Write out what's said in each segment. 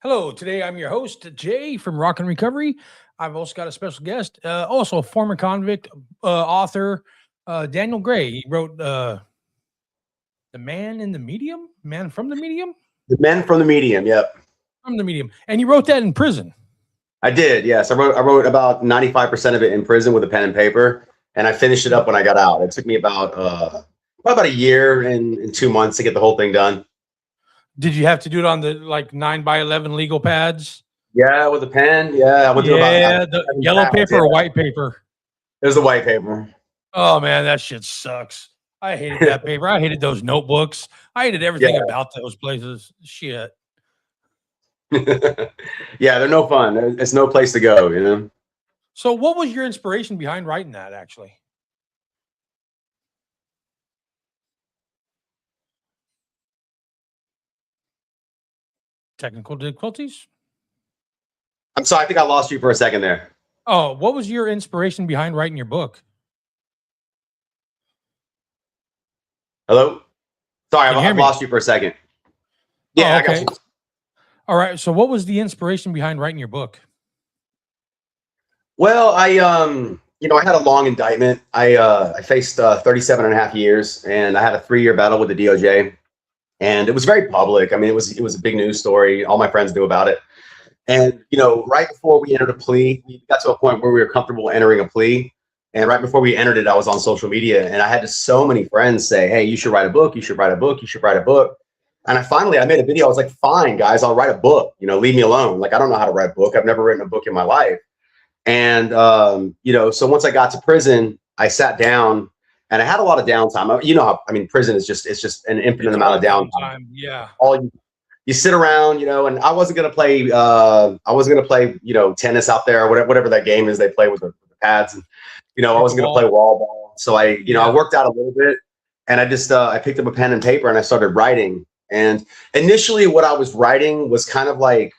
Hello, today I'm your host, Jay from Rock and Recovery. I've also got a special guest, also a former convict, author, Daniel Gray. He wrote The Man in the Medium, Man from the Medium, The Men from the Medium. Yep. from the Medium. And you wrote that in prison. I did. Yes. I wrote about 95% of it in prison with a pen and paper. And I finished it up when I got out. It took me about a year and 2 months to get the whole thing done. Did you have to do it on the 9 by 11 legal pads? Yeah, with a pen. Yeah. I went through about Yeah, the yellow paper or white paper? It was the white paper. Oh man, that shit sucks. I hated that paper. I hated those notebooks. I hated everything Yeah. about those places. Shit. Yeah, they're no fun. It's no place to go, you know? So, what was your inspiration behind writing that? Actually, technical difficulties. I'm sorry. I think I lost you for a second there. Oh, what was your inspiration behind writing your book? Hello? Sorry, Can you hear I've me? lost you for a second. Oh, Yeah, I got okay. you. All right. So, what was the inspiration behind writing your book? Well, I had a long indictment. I faced 37 and a half years, and I had a 3-year battle with the DOJ, and it was very public. I mean, it was a big news story. All my friends knew about it. And right before we entered a plea, we got to a point where we were comfortable entering a plea. And right before we entered it, I was on social media, and I had just so many friends say, "Hey, you should write a book. You should write a book. You should write a book." And I made a video. I was like, "Fine, guys, I'll write a book. Leave me alone. Like, I don't know how to write a book. I've never written a book in my life." And so once I got to prison, I sat down and I had a lot of downtime. Prison is just an infinite It's amount all of downtime. downtime. Yeah. All you sit around, and I wasn't gonna play. Tennis out there, or whatever that game is they play with the pads, and I wasn't gonna play Pickleball. wall ball. So I Yeah. worked out a little bit, and I picked up a pen and paper and I started writing. And initially, what I was writing was kind of like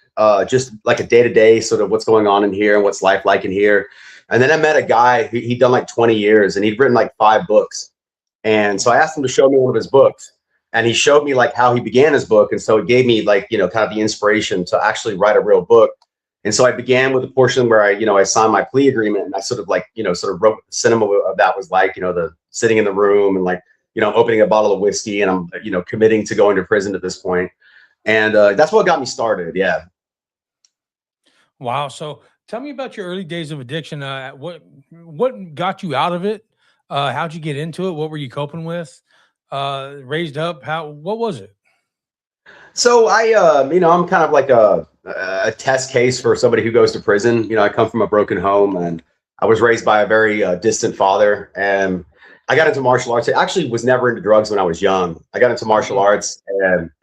just like a day to day sort of what's going on in here and what's life like in here. And then I met a guy. He'd done like 20 years, and he'd written like 5 books. And so I asked him to show me one of his books, and he showed me like how he began his book. And so it gave me like, kind of the inspiration to actually write a real book. And so I began with a portion where I signed my plea agreement, and I sort of like, sort of wrote what the cinema of that was like, the sitting in the room and like, opening a bottle of whiskey, and I'm, committing to going to prison at this point. And that's what got me started. Yeah. Wow. So, tell me about your early days of addiction. What got you out of it? How'd you get into it? What were you coping with? Raised up? What was it? So I'm kind of like a test case for somebody who goes to prison. I come from a broken home, and I was raised by a very distant father. And I got into martial arts. I actually was never into drugs when I was young. I got into martial arts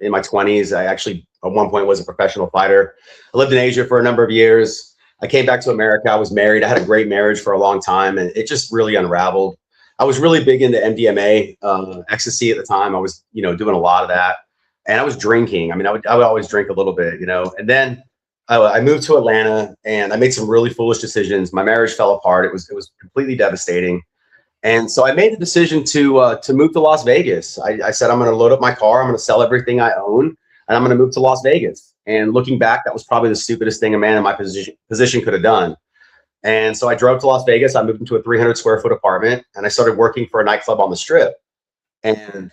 in my 20s. I actually at one point was a professional fighter. I lived in Asia for a number of years. I came back to America. I was married. I had a great marriage for a long time, and it just really unraveled. I was really big into MDMA, ecstasy at the time. I was, doing a lot of that, and I was drinking. I mean, I would always drink a little bit, and then I moved to Atlanta, and I made some really foolish decisions. My marriage fell apart. It was completely devastating. And so I made the decision to move to Las Vegas. I said, I'm going to load up my car. I'm going to sell everything I own, and I'm going to move to Las Vegas. And looking back, that was probably the stupidest thing a man in my position could have done. And so I drove to Las Vegas. I moved into a 300 square foot apartment, and I started working for a nightclub on the Strip. And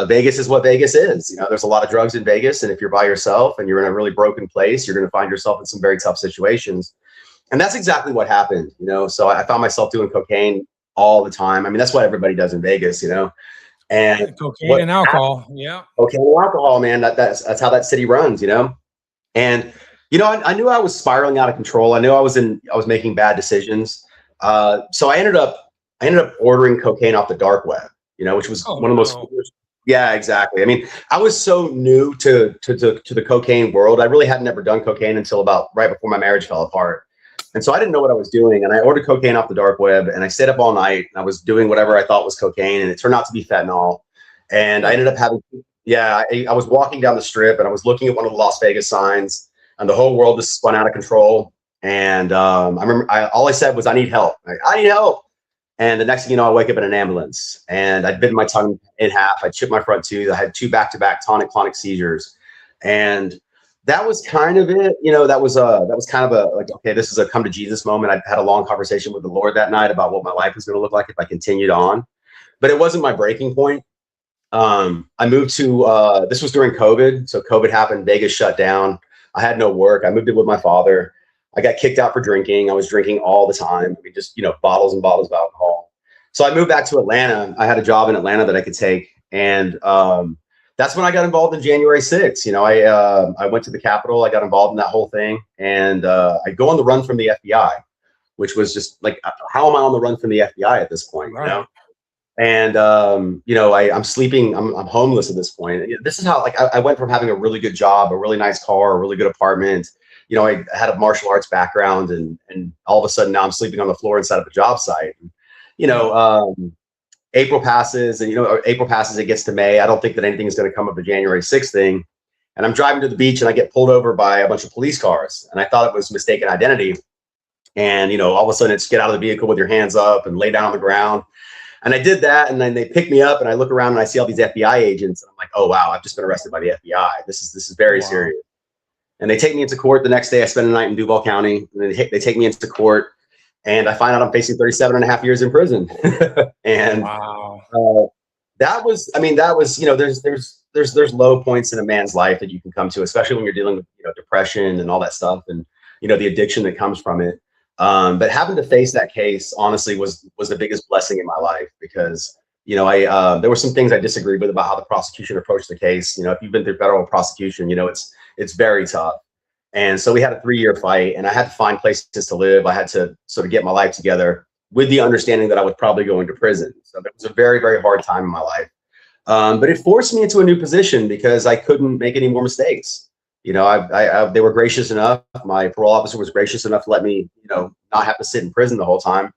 Vegas is what Vegas is. There's a lot of drugs in Vegas, and if you're by yourself and you're in a really broken place, you're going to find yourself in some very tough situations. And that's exactly what happened. So I found myself doing cocaine all the time. I mean, that's what everybody does in Vegas. And Cocaine and alcohol. Yeah. cocaine and alcohol, man. That's how that city runs. And I knew I was spiraling out of control. I knew I was making bad decisions. So I ended up ordering cocaine off the dark web. Which was one of the most. Yeah, exactly. I mean, I was so new to the cocaine world. I really had never done cocaine until about right before my marriage fell apart. And so I didn't know what I was doing. And I ordered cocaine off the dark web, and I stayed up all night, and I was doing whatever I thought was cocaine, and it turned out to be fentanyl. And I ended up having, I was walking down the Strip, and I was looking at one of the Las Vegas signs, and the whole world just spun out of control. And I remember all I said was, I need help. I need help. And the next thing you know, I wake up in an ambulance, and I'd bitten my tongue in half. I chipped my front tooth. I had 2 back-to-back tonic-clonic seizures. And that was kind of it. That was kind of a like, okay, this is a come to Jesus moment. I had a long conversation with the Lord that night about what my life was going to look like if I continued on, but it wasn't my breaking point. I moved to this was during COVID, so COVID happened. Vegas shut down. I had no work. I moved in with my father. I got kicked out for drinking. I was drinking all the time. I mean, just bottles and bottles of alcohol. So I moved back to Atlanta. I had a job in Atlanta that I could take, and that's when I got involved in January 6th. I went to the Capitol. I got involved in that whole thing, and I go on the run from the FBI, which was just like, how am I on the run from the FBI at this point? Right. And I'm sleeping. I'm homeless at this point. This is how I went from having a really good job, a really nice car, a really good apartment. I had a martial arts background, and all of a sudden now I'm sleeping on the floor inside of a job site. April passes, and April passes. It gets to May. I don't think that anything is going to come of the January 6th thing. And I'm driving to the beach, and I get pulled over by a bunch of police cars, and I thought it was mistaken identity. And all of a sudden it's get out of the vehicle with your hands up and lay down on the ground. And I did that, and then they pick me up, and I look around and I see all these FBI agents, and I'm like, oh wow, I've just been arrested by the FBI. This is very serious. And they take me into court the next day. I spend a night in Duval County, and they take me into court, and I find out I'm facing 37 and a half years in prison. And that was, there's low points in a man's life that you can come to, especially when you're dealing with depression and all that stuff, and the addiction that comes from it. But having to face that case, honestly, was the biggest blessing in my life, because there were some things I disagreed with about how the prosecution approached the case. If you've been through federal prosecution, it's very tough. And so we had a 3-year fight, and I had to find places to live. I had to sort of get my life together with the understanding that I was probably going to prison. So that was a very, very hard time in my life. But it forced me into a new position because I couldn't make any more mistakes. They were gracious enough. My parole officer was gracious enough to let me, not have to sit in prison the whole time.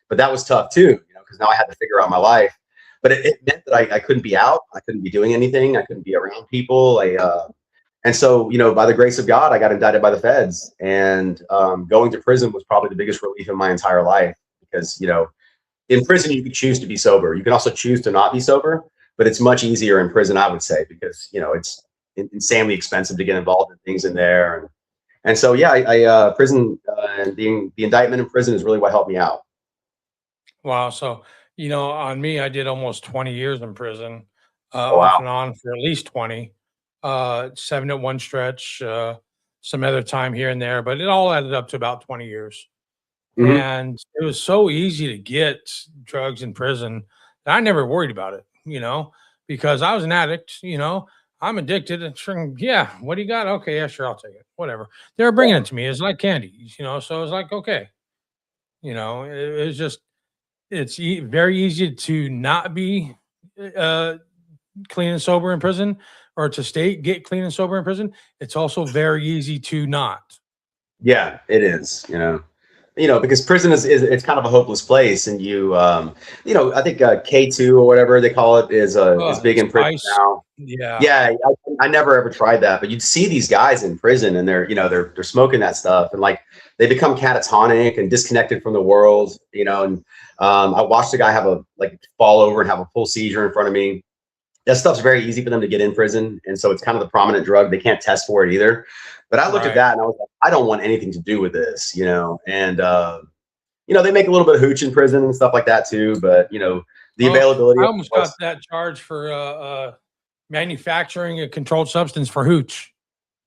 But that was tough too, because now I had to figure out my life. But it meant that I couldn't be out. I couldn't be doing anything. I couldn't be around people. And so, by the grace of God, I got indicted by the feds. And going to prison was probably the biggest relief in my entire life, because, in prison, you can choose to be sober. You can also choose to not be sober. But it's much easier in prison, I would say, because, it's insanely expensive to get involved in things in there. And so, yeah, prison and the indictment in prison is really what helped me out. Wow. So, on me, I did almost 20 years in prison, Oh, off wow. and on for at least 20, 7 at one stretch, some other time here and there, but it all added up to about 20 years. Mm-hmm. And it was so easy to get drugs in prison that I never worried about it, because I was an addict, I'm addicted. And yeah, what do you got? Okay, yeah, sure, I'll take it. Whatever. They were bringing it to me. It's like candy, so it was like, okay, it was just, it's very easy to not be clean and sober in prison, or to get clean and sober in prison. It's also very easy to not. Yeah, it is, because prison is it's kind of a hopeless place. And I think K2 or whatever they call it is big in prison now. Yeah, I never ever tried that, but you'd see these guys in prison, and they're smoking that stuff, and like they become catatonic and disconnected from the world, and I watched a guy fall over and have a full seizure in front of me. That stuff's very easy for them to get in prison, and so it's kind of the prominent drug. They can't test for it either. But I looked at that and I was like, I don't want anything to do with this, and they make a little bit of hooch in prison and stuff like that too. But the availability. I almost got that charge for manufacturing a controlled substance for hooch.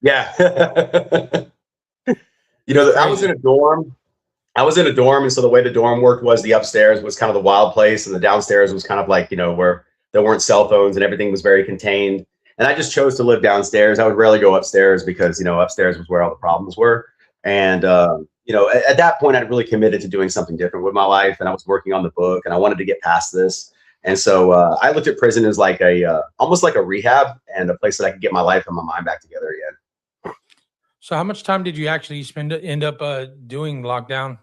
Yeah. I was in a dorm. And so the way the dorm worked was the upstairs was kind of the wild place, and the downstairs was kind of like, where there weren't cell phones and everything was very contained. And I just chose to live downstairs. I would rarely go upstairs because, upstairs was where all the problems were. And, at that point, I'd really committed to doing something different with my life. And I was working on the book, and I wanted to get past this. And so I looked at prison as like almost like a rehab, and a place that I could get my life and my mind back together again. So how much time did you actually end up doing lockdown?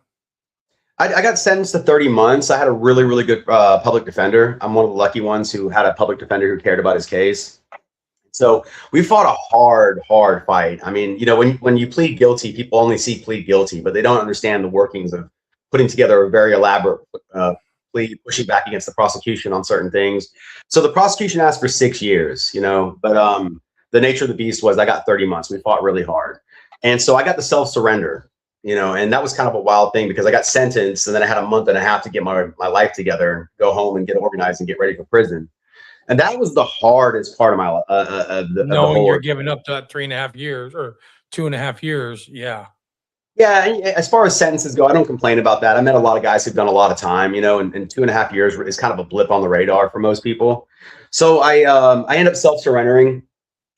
I got sentenced to 30 months. I had a really, really good public defender. I'm one of the lucky ones who had a public defender who cared about his case. So we fought a hard fight. I mean, when you plead guilty, people only see plead guilty, but they don't understand the workings of putting together a very elaborate plea, pushing back against the prosecution on certain things. So the prosecution asked for 6 years, but the nature of the beast was I got 30 months. We fought really hard. And so I got the self-surrender, you know, and that was kind of a wild thing because I got sentenced and then I had a month and a half to get my life together, go home and get organized and get ready for prison. And that was the hardest part of my Knowing you're giving up that 3.5 years or 2.5 years. Yeah. Yeah, and as far as sentences go, I don't complain about that. I met a lot of guys who've done a lot of time, you know, and 2.5 years is kind of a blip on the radar for most people. So I end up self-surrendering,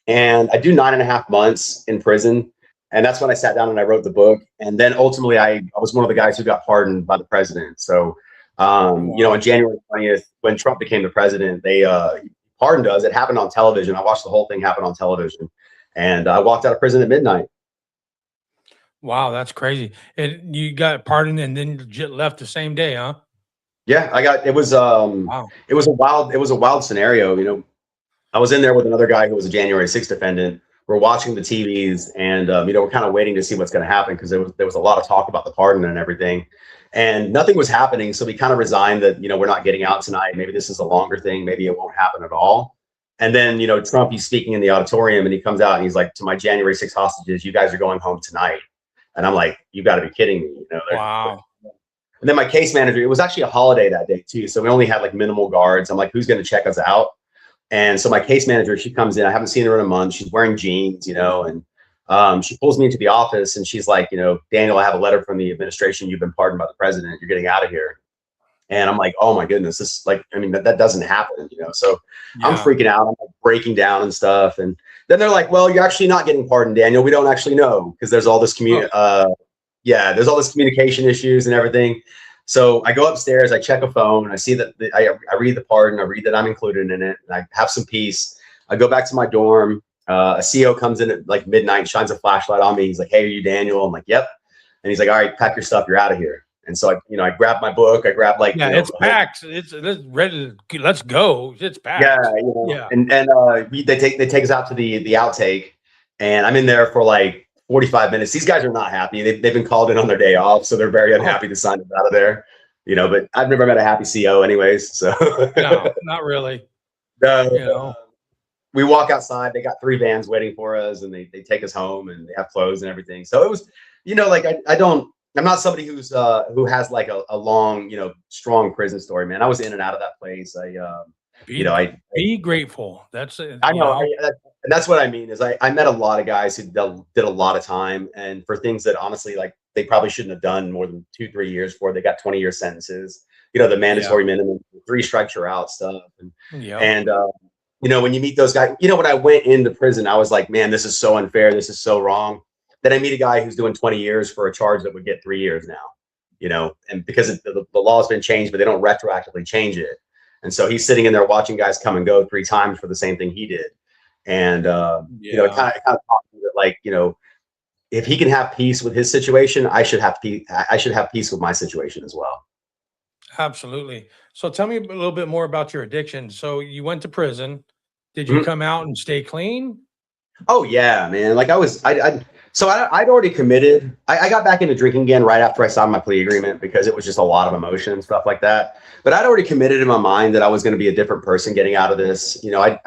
and I do 9.5 months in prison, and that's when I sat down and I wrote the book. And then ultimately, I was one of the guys who got pardoned by the president. So, you know, on January 20th, when Trump became the president, they pardoned us. It happened on television. I watched the whole thing happen on television, and I walked out of prison at midnight. Wow, that's crazy. And you got pardoned and then legit left the same day, huh? Yeah, it was Wow. it was a wild scenario, you know. I was in there with another guy who was a January 6th defendant. We're watching the TVs and you know, we're kind of waiting to see what's going to happen because there was a lot of talk about the pardon and everything. And nothing was happening, so we kind of resigned that, you know, we're not getting out tonight. Maybe this is a longer thing, maybe it won't happen at all. And then, you know, Trump, he's speaking in the auditorium and he comes out and he's like, "To my January 6th hostages, you guys are going home tonight." And I'm like, "You got to be kidding me." You know, wow. And then my case manager, it was actually a holiday that day too. So we only had like minimal guards. I'm like, "Who's going to check us out?" And so my case manager, she comes in, I haven't seen her in a month. She's wearing jeans, you know, and she pulls me into the office and she's like, you know, "Daniel, I have a letter from the administration. You've been pardoned by the president. You're getting out of here." And I'm like, "Oh my goodness, this like, I mean, that doesn't happen, you know?" So yeah. I'm freaking out. I'm like breaking down and stuff. And then they're like, "Well, you're actually not getting pardoned, Daniel. We don't actually know because there's all this there's all this communication issues and everything." So I go upstairs, I check a phone, I see that I read the pardon, I read that I'm included in it, and I have some peace. I go back to my dorm. A CO comes in at like midnight, shines a flashlight on me. He's like, "Hey, are you Daniel?" I'm like, "Yep." And he's like, "All right, pack your stuff. You're out of here." And so I grabbed my book. I grabbed like, yeah, it's packed. It's ready. Let's go. It's packed. Yeah, you know, yeah. And they take us out to the outtake, and I'm in there for like 45 minutes. These guys are not happy. They've been called in on their day off, so they're very unhappy to sign us out of there. You know, but I've never met a happy CO, anyways. So no, not really. You know. We walk outside. They got 3 vans waiting for us, and they take us home, and they have clothes and everything. So it was, you know, like I'm not somebody who has like a long, you know, strong prison story, man. I was in and out of that place. Be grateful. That's it. I know. And that's what I mean is I met a lot of guys who did a lot of time, and for things that honestly, like, they probably shouldn't have done more than 2-3 years for. They got 20-year sentences, you know, the mandatory minimum, 3 strikes you're out stuff. And you know, when you meet those guys, you know, when I went into prison, I was like, "Man, this is so unfair. This is so wrong." Then I meet a guy who's doing 20 years for a charge that would get 3 years now, you know, and because the law has been changed, but they don't retroactively change it. And so he's sitting in there watching guys come and go 3 times for the same thing he did. And, you know, it kind of taught me that, like, you know, if he can have peace with his situation, I should have peace with my situation as well. Absolutely. So tell me a little bit more about your addiction. So you went to prison. Did you come out and stay clean? Oh yeah, man. Like I'd already committed. I got back into drinking again right after I signed my plea agreement because it was just a lot of emotion and stuff like that. But I'd already committed in my mind that I was going to be a different person getting out of this. You know,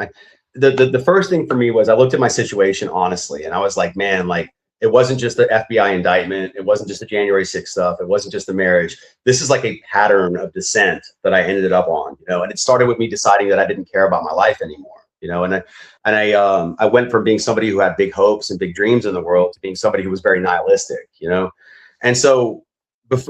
the first thing for me was I looked at my situation honestly, and I was like, man, like, it wasn't just the FBI indictment. It wasn't just the January 6th stuff. It wasn't just the marriage. This is like a pattern of descent that I ended up on, you know, and it started with me deciding that I didn't care about my life anymore. You know, and I went from being somebody who had big hopes and big dreams in the world to being somebody who was very nihilistic, you know. And so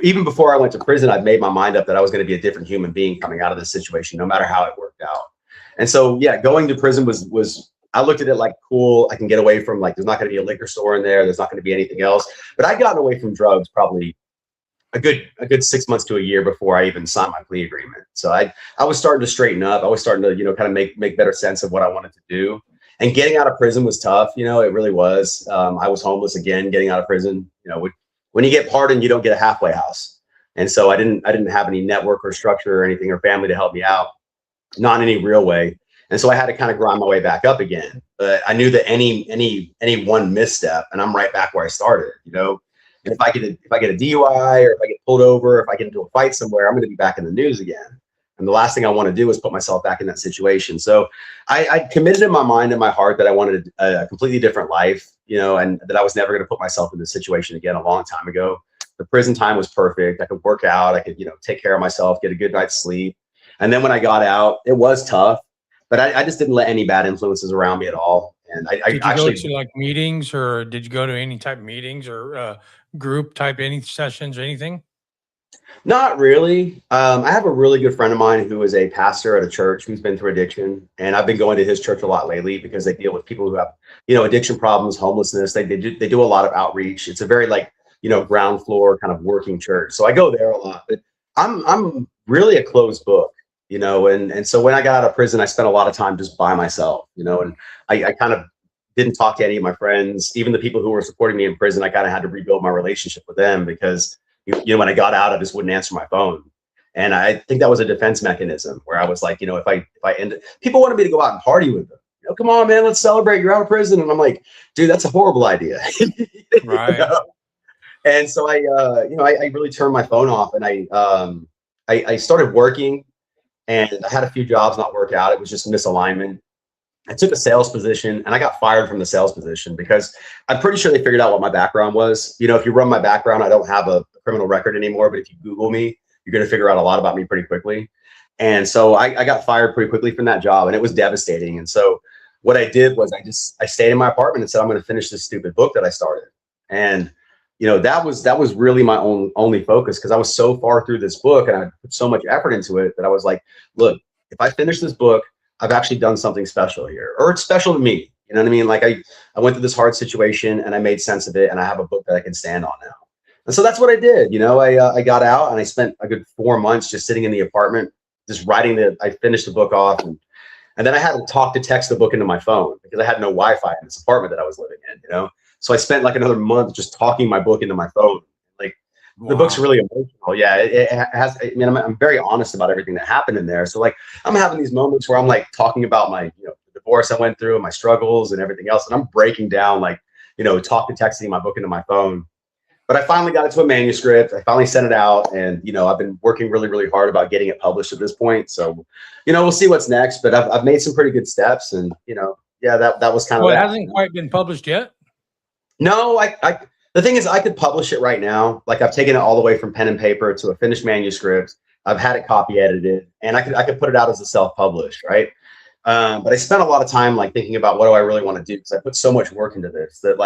even before I went to prison, I'd made my mind up that I was going to be a different human being coming out of this situation, no matter how it worked out. And so, yeah, going to prison was I looked at it like, cool, I can get away from, like, there's not going to be a liquor store in there. There's not going to be anything else. But I'd gotten away from drugs probably a good 6 months to a year before I even signed my plea agreement. So I was starting to straighten up. I was starting to, you know, kind of make better sense of what I wanted to do. And getting out of prison was tough. You know, it really was. I was homeless again, getting out of prison. You know, when you get pardoned, you don't get a halfway house. And so I didn't have any network or structure or anything or family to help me out, not in any real way. And so I had to kind of grind my way back up again. But I knew that any one misstep and I'm right back where I started, you know. And if I get a DUI or if I get pulled over, if I get into a fight somewhere, I'm going to be back in the news again. And the last thing I want to do is put myself back in that situation. So I committed in my mind and my heart that I wanted a completely different life, and that I was never going to put myself in this situation again a long time ago. The prison time was perfect. I could work out. I could, take care of myself, get a good night's sleep. And then when I got out, it was tough, but I just didn't let any bad influences around me at all. And I Did you actually go to like meetings, or did you go to any type of meetings or group type any sessions or anything? Not really. I have a really good friend of mine who is a pastor at a church who's been through addiction, and I've been going to his church a lot lately because they deal with people who have, addiction problems, homelessness. They do a lot of outreach. It's a very ground floor kind of working church. So I go there a lot, but I'm really a closed book, and so when I got out of prison, I spent a lot of time just by myself, and I kind of didn't talk to any of my friends, even the people who were supporting me in prison. I kind of had to rebuild my relationship with them because when I got out, I just wouldn't answer my phone. And I think that was a defense mechanism where I was like, if I end it, people wanted me to go out and party with them. Come on, man, let's celebrate. You're out of prison. And I'm like, dude, that's a horrible idea. Right. And so I really turned my phone off, and I started working, and I had a few jobs not work out. It was just misalignment. I took a sales position, and I got fired from the sales position because I'm pretty sure they figured out what my background was. If you run my background, I don't have a criminal record anymore, but if you Google me, you're going to figure out a lot about me pretty quickly. And so I got fired pretty quickly from that job, and it was devastating. And so what I did was I stayed in my apartment and said, I'm going to finish this stupid book that I started. And that was really my only focus, because I was so far through this book and I put so much effort into it that I was like, look, if I finish this book, I've actually done something special here, or it's special to me. You know what I mean? Like I went through this hard situation and I made sense of it, and I have a book that I can stand on now. And so that's what I did. I got out and I spent a good 4 months just sitting in the apartment, just I finished the book off, and then I had to talk to text the book into my phone because I had no Wi-Fi in this apartment that I was living in, So I spent like another month just talking my book into my phone. Like, the book's really emotional. Yeah, it has. I mean, I'm very honest about everything that happened in there. So like, I'm having these moments where I'm like talking about my, the divorce I went through and my struggles and everything else, and I'm breaking down texting my book into my phone. But I finally got it to a manuscript. I finally sent it out, and I've been working really, really hard about getting it published at this point. So, we'll see what's next. But I've made some pretty good steps, and yeah, that was kind of. Well, it hasn't quite been published yet. No, the thing is, I could publish it right now. Like, I've taken it all the way from pen and paper to a finished manuscript. I've had it copy edited, and I could put it out as a self-published, right? But I spent a lot of time thinking about what do I really want to do, because I put so much work into this that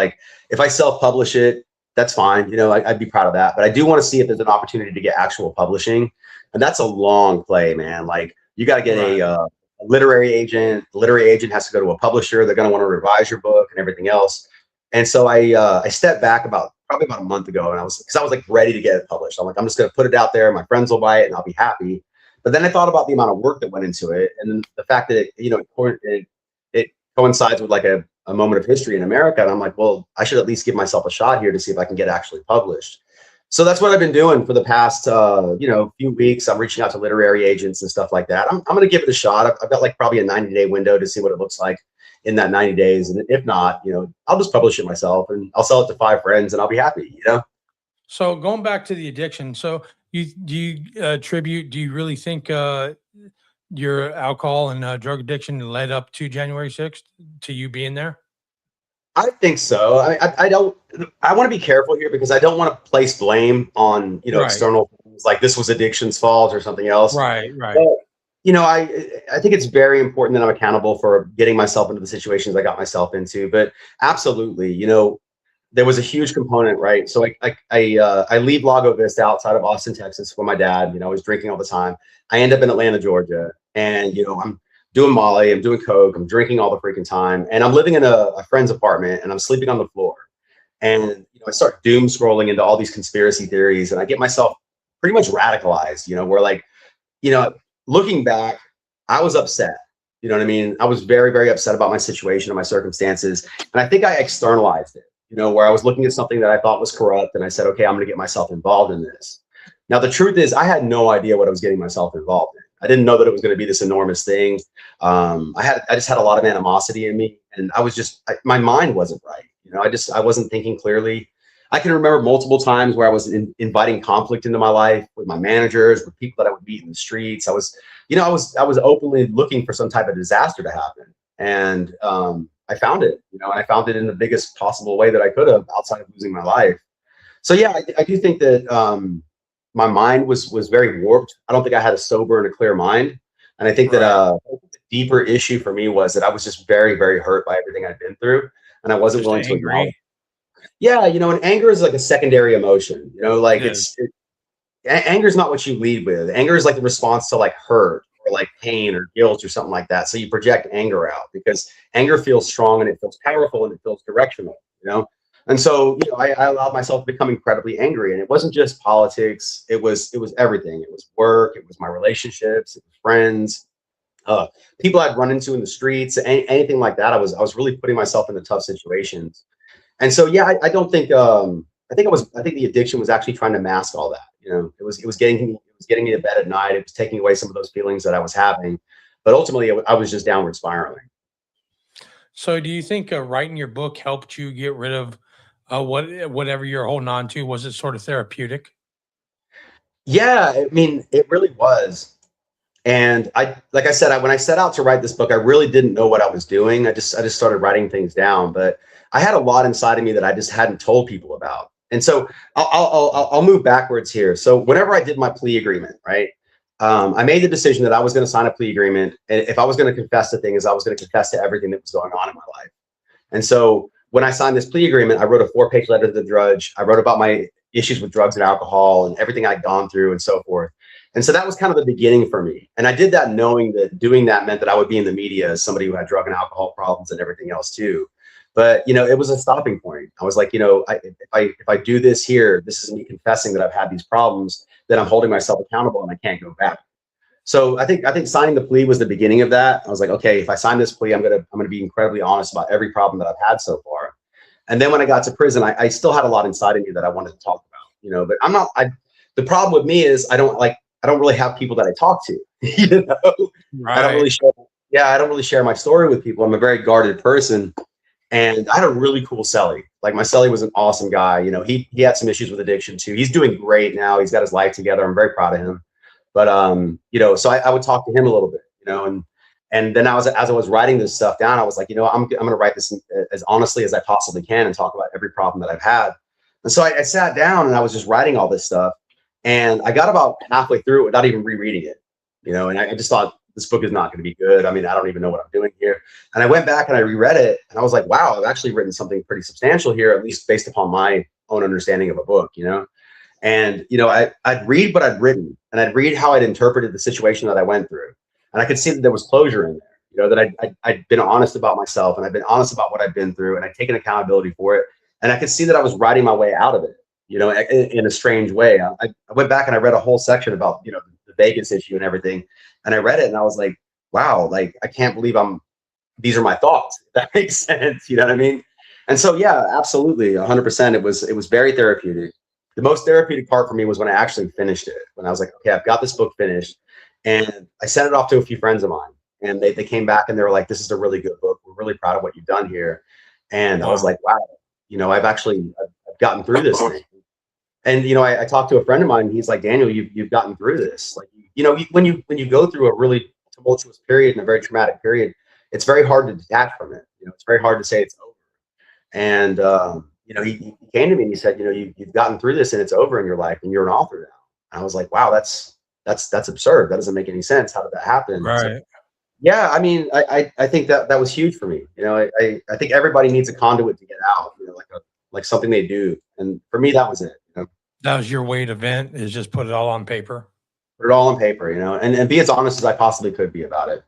if I self-publish it, that's fine. I'd be proud of that. But I do want to see if there's an opportunity to get actual publishing, and that's a long play, man. You got to get a literary agent. The literary agent has to go to a publisher. They're going to want to revise your book and everything else. And so I stepped back probably about a month ago, and I was ready to get it published. I'm like, I'm just going to put it out there. My friends will buy it and I'll be happy. But then I thought about the amount of work that went into it, and then the fact that it coincides with a moment of history in America. And I'm like, well, I should at least give myself a shot here to see if I can get actually published. So that's what I've been doing for the past, few weeks. I'm reaching out to literary agents and stuff like that. I'm going to give it a shot. I've got probably a 90-day window to see what it looks like in that 90 days. And if not, I'll just publish it myself, and I'll sell it to 5 friends, and I'll be happy, So going back to the addiction, so do you really think your alcohol and drug addiction led up to January 6th to you being there? I think so. I want to be careful here, because I don't want to place blame on, Right. external things, like this was addiction's fault or something else. Right. But, I think it's very important that I'm accountable for getting myself into the situations I got myself into. But absolutely, there was a huge component, right? So I leave Lago Vista outside of Austin, Texas, with my dad. I was drinking all the time. I end up in Atlanta, Georgia, and I'm doing Molly, I'm doing coke, I'm drinking all the freaking time, and I'm living in a friend's apartment, and I'm sleeping on the floor. And I start doom scrolling into all these conspiracy theories, and I get myself pretty much radicalized. Where looking back, I was upset. You know what I mean? I was very, very upset about my situation and my circumstances. And I think I externalized it, where I was looking at something that I thought was corrupt, and I said, okay, I'm going to get myself involved in this. Now, the truth is, I had no idea what I was getting myself involved in. I didn't know that it was going to be this enormous thing. I just had a lot of animosity in me, and I was my mind wasn't right. I wasn't thinking clearly. I can remember multiple times where I was inviting conflict into my life with my managers, with people that I would meet in the streets. I was openly looking for some type of disaster to happen, and I found it. And I found it in the biggest possible way that I could have, outside of losing my life. So yeah, I do think that my mind was very warped. I don't think I had a sober and a clear mind, and I think that Right. the deeper issue for me was that I was just very, very hurt by everything I'd been through, and I wasn't Just willing to acknowledge. angry. Yeah, and anger is like a secondary emotion. Like It is. anger is not what you lead with. Anger is like the response to like hurt or like pain or guilt or something like that. So you project anger out because anger feels strong and it feels powerful and it feels directional. And so, I allowed myself to become incredibly angry, and it wasn't just politics. It was everything. It was work. It was my relationships. It was friends, uh, people I'd run into in the streets, anything like that. I was really putting myself into tough situations. And so, yeah, I don't think, I think the addiction was actually trying to mask all that. It was getting me to bed at night. It was taking away some of those feelings that I was having, but ultimately I was just downward spiraling. So, do you think writing your book helped you get rid of whatever you're holding on to? Was it sort of therapeutic? Yeah, I mean, it really was. And like I said, when I set out to write this book, I really didn't know what I was doing. I just started writing things down, but I had a lot inside of me that I just hadn't told people about. And so I'll move backwards here. So whenever I did my plea agreement, right, I made the decision that I was going to sign a plea agreement, and if I was going to confess to things, I was going to confess to everything that was going on in my life. And so when I signed this plea agreement, I wrote a 4-page letter to the judge. I wrote about my issues with drugs and alcohol and everything I'd gone through and so forth. And so that was kind of the beginning for me. And I did that knowing that doing that meant that I would be in the media as somebody who had drug and alcohol problems and everything else too. But it was a stopping point. I was like, if I do this here, this is me confessing that I've had these problems, then I'm holding myself accountable and I can't go back. So I think signing the plea was the beginning of that. I was like, okay, if I sign this plea, I'm gonna be incredibly honest about every problem that I've had so far. And then when I got to prison, I still had a lot inside of me that I wanted to talk about. But I'm not. The problem with me is I don't really have people that I talk to. you know, I don't Right. really share. Yeah, I don't really share my story with people. I'm a very guarded person, and I had a really cool cellie. Like my cellie was an awesome guy. He had some issues with addiction too. He's doing great now. He's got his life together. I'm very proud of him. But so I would talk to him a little bit, and then as I was writing this stuff down, I was like, I'm gonna write this as honestly as I possibly can and talk about every problem that I've had. And so I sat down and I was just writing all this stuff, and I got about halfway through it without even rereading it, and I just thought this book is not going to be good. I mean, I don't even know what I'm doing here. And I went back and I reread it, and I was like, wow, I've actually written something pretty substantial here, at least based upon my own understanding of a book. And I'd read what I'd written, and I'd read how I'd interpreted the situation that I went through, and I could see that there was closure in there. That I'd been honest about myself, and I'd been honest about what I'd been through, and I'd taken accountability for it, and I could see that I was writing my way out of it. In a strange way. I went back and I read a whole section about the Vegas issue and everything, and I read it and I was like, wow, like I can't believe these are my thoughts. If that makes sense. You know what I mean? And so yeah, absolutely, 100%. It was very therapeutic. The most therapeutic part for me was when I actually finished it. When I was like, okay, I've got this book finished, and I sent it off to a few friends of mine, and they came back and they were like, this is a really good book. We're really proud of what you've done here. And I was Wow. like, wow, I've gotten through this thing. And I talked to a friend of mine. He's like, Daniel, you've gotten through this. Like, when you go through a really tumultuous period and a very traumatic period, it's very hard to detach from it. It's very hard to say it's over. And he came to me and he said, you've gotten through this and it's over in your life and you're an author now. And I was like, wow, that's absurd. That doesn't make any sense. How did that happen? So Right. yeah, I mean, I think that was huge for me. I think everybody needs a conduit to get out. Like something they do. And for me, that was it. That was your way to vent, is just put it all on paper. Put it all on paper, and be as honest as I possibly could be about it.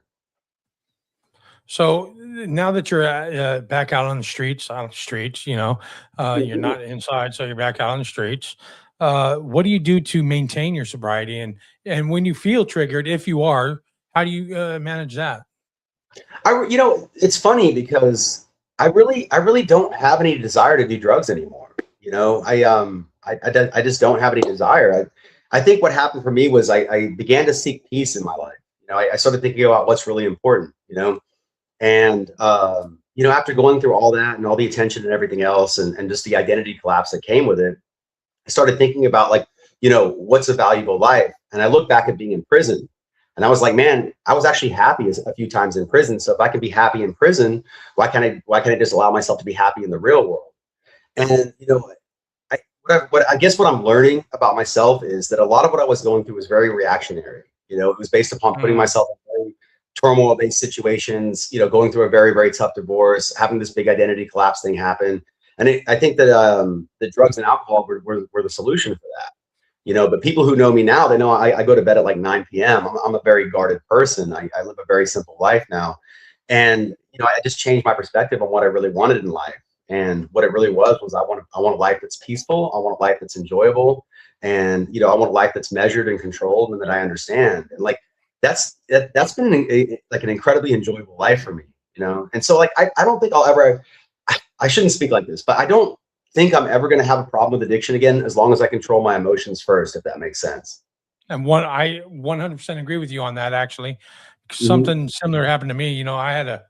So now that you're back out on the streets, you're not inside, so you're back out on the streets. What do you do to maintain your sobriety? And when you feel triggered, if you are, how do you manage that? It's funny because I really don't have any desire to do drugs anymore. I just don't have any desire. I think what happened for me was I began to seek peace in my life. I started thinking about what's really important. And after going through all that and all the attention and everything else, and just the identity collapse that came with it, I started thinking about like, what's a valuable life? And I look back at being in prison, and I was like, man, I was actually happy a few times in prison. So if I can be happy in prison, why can't I just allow myself to be happy in the real world? And I guess what I'm learning about myself is that a lot of what I was going through was very reactionary. It was based upon putting Mm. myself in very turmoil-based situations. Going through a very, very tough divorce, having this big identity collapse thing happen, and I think that the drugs and alcohol were the solution for that. But people who know me now, they know I go to bed at like 9 p.m. I'm a very guarded person. I live a very simple life now. And, I just changed my perspective on what I really wanted in life. And what it really was I want a life that's peaceful. I want a life that's enjoyable. And, I want a life that's measured and controlled and that I understand. And like, that's been like an incredibly enjoyable life for me, And so like, I don't think I shouldn't speak like this, but I don't think I'm ever going to have a problem with addiction again, as long as I control my emotions first, if that makes sense. And I 100% agree with you on that. Actually, Mhm. something similar happened to me. I had a